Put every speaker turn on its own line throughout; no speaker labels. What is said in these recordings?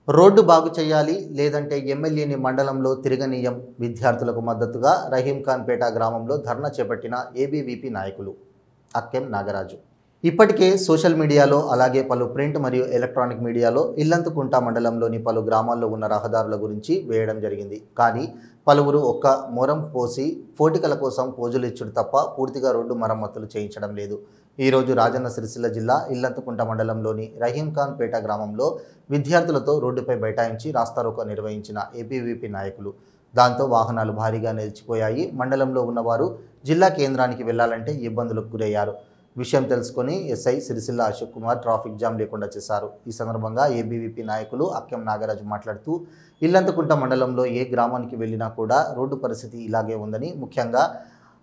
Road బాగు చేయాలి లేదంటే ఎమ్మెల్యేని మండలంలో తిరగనీయం విద్యార్థులకు మద్దతుగా రహీంఖాన్పేట గ్రామంలో ధర్నా చేపట్టిన ఏబీవీపీ నాయకులు అక్కెం నాగరాజు. ఇప్పటికే సోషల్ మీడియాలో అలాగే పలు ప్రింట్ మరియు ఎలక్ట్రానిక్ మీడియాలో ఇల్లంతకుంట మండలంలోని పలు గ్రామాల్లో ఉన్న రహదారుల గురించి వేయడం జరిగింది. కానీ పలువురు ఒక్క మొరం పోసి పోటికల కోసం పోజులు ఇచ్చుడు తప్ప పూర్తిగా రోడ్డు మరమ్మతులు చేయించడం లేదు. ఈరోజు రాజన్న సిరిసిల్ల జిల్లా ఇల్లంతకుంట మండలంలోని రహీంఖాన్పేట గ్రామంలో విద్యార్థులతో రోడ్డుపై బైఠాయించి రాస్తారోకో నిర్వహించిన ఏబీవీపీ నాయకులు. దాంతో వాహనాలు భారీగా నిలిచిపోయాయి. మండలంలో ఉన్నవారు జిల్లా కేంద్రానికి వెళ్లాలంటే ఇబ్బందులకు గురయ్యారు. విషయం తెలుసుకొని SI Sircilla Ashok Kumar traffic jam లేకుండా చేశారు. ఈ సందర్భంగా ఏబీవీపీ నాయకులు అక్కెం నాగరాజు మాట్లాడుతూ ఇల్లంతకుంట మండలంలో ఏ గ్రామానికి వెళ్ళినా కూడా రోడ్డు పరిస్థితి ఇలాగే ఉందని, ముఖ్యంగా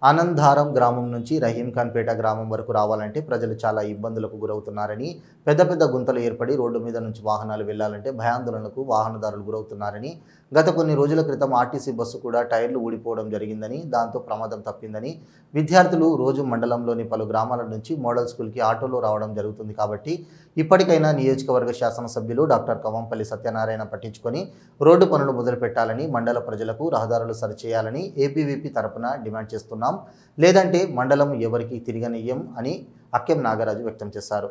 ఆనందారం గ్రామం నుంచి రహీంఖాన్పేట గ్రామం వరకు రావాలంటే ప్రజలు చాలా ఇబ్బందులకు గురవుతున్నారని, పెద్ద పెద్ద గుంతలు ఏర్పడి రోడ్డు మీద నుంచి వాహనాలు వెళ్లాలంటే భయాందోళనకు వాహనదారులు గురవుతున్నారని, గత కొన్ని రోజుల క్రితం ఆర్టీసీ బస్సు కూడా టైర్లు ఊడిపోవడం జరిగిందని, దాంతో ప్రమాదం తప్పిందని, విద్యార్థులు రోజు మండలంలోని పలు గ్రామాల నుంచి మోడల్ స్కూల్కి ఆటోలో రావడం జరుగుతుంది. కాబట్టి ఇప్పటికైనా నియోజకవర్గ శాసనసభ్యులు డాక్టర్ కవంపల్లి సత్యనారాయణ పట్టించుకొని రోడ్డు పనులు మొదలుపెట్టాలని, మండల ప్రజలకు రహదారులు సరిచేయాలని ఏబీవీపీ తరపున డిమాండ్ చేస్తున్నాం. లేదంటే మండలం ఎవరికి తిరగనీయం అని అక్కెం నాగరాజు వ్యక్తం చేశారు.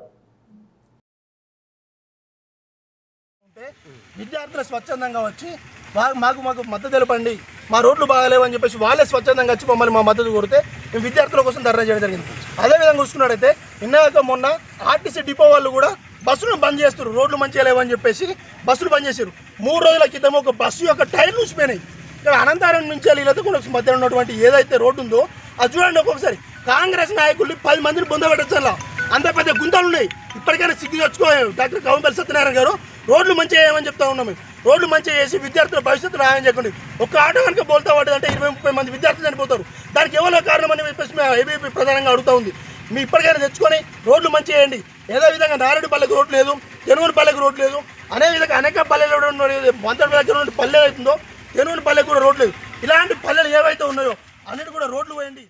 విద్యార్థులు స్వచ్ఛందంగా వచ్చి మాకు మద్దతు తెలపండి, మా రోడ్లు బాగాలేవని చెప్పేసి వాళ్ళే స్వచ్ఛందంగా వచ్చి మమ్మల్ని మా మద్దతు కొడితే మేము విద్యార్థుల కోసం ధర్నా చేయడం జరిగింది. అదేవిధంగా చూసుకున్నట్టయితే ఇన్నాక మొన్న ఆర్టీసీ డిపో వాళ్ళు కూడా బస్సులు బంద్ చేస్తారు, రోడ్లు మంచిగా లేవని చెప్పేసి బస్సులు బంద్ చేశారు. 3 రోజుల క్రితం ఒక బస్సు యొక్క టైర్లు ఊసిపోయినాయి. ఇక్కడ అనంతరం నుంచి వీళ్ళతో కూడా మధ్య ఉన్నటువంటి ఏదైతే రోడ్డు ఉందో అది చూడండి. ఒక్కొక్కసారి కాంగ్రెస్ నాయకులు 10 మందిని పొందబెట్టచ్చల్లా అంత పెద్ద గుంతలు ఉన్నాయి. ఇప్పటికైనా సిగ్గు తెచ్చుకో డాక్టర్ కవంపల్లి సత్యనారాయణ గారు, రోడ్లు మంచిగా చేయమని చెప్తా ఉన్నాం. మేము రోడ్లు మంచిగా చేసి విద్యార్థుల భవిష్యత్తులో ఆయన చెప్పండి. ఒక ఆటో కనుక బోల్తా పడ్డదంటే 20-30 మంది విద్యార్థులు చనిపోతారు. దానికి ఎవరో కారణం అని చెప్పేసి మేము ఏబీవీపీ ప్రధానంగా అడుగుతూ ఉంది. మీ ఇప్పటికైనా తెచ్చుకొని రోడ్లు మంచిగా చేయండి. ఏదో విధంగా నారాయణపల్లెకి రోడ్డు లేదు, తెనుగోనిపల్లెకి రోడ్డు లేదు, అనే విధంగా అనేక పల్లెలు వంతల దగ్గర పల్లె అవుతుందో తెనుగోనిపల్లెకి కూడా రోడ్లు లేదు. ఇలాంటి పల్లెలు ఏవైతే ఉన్నాయో అన్నిటి కూడా రోడ్లు పోయండి.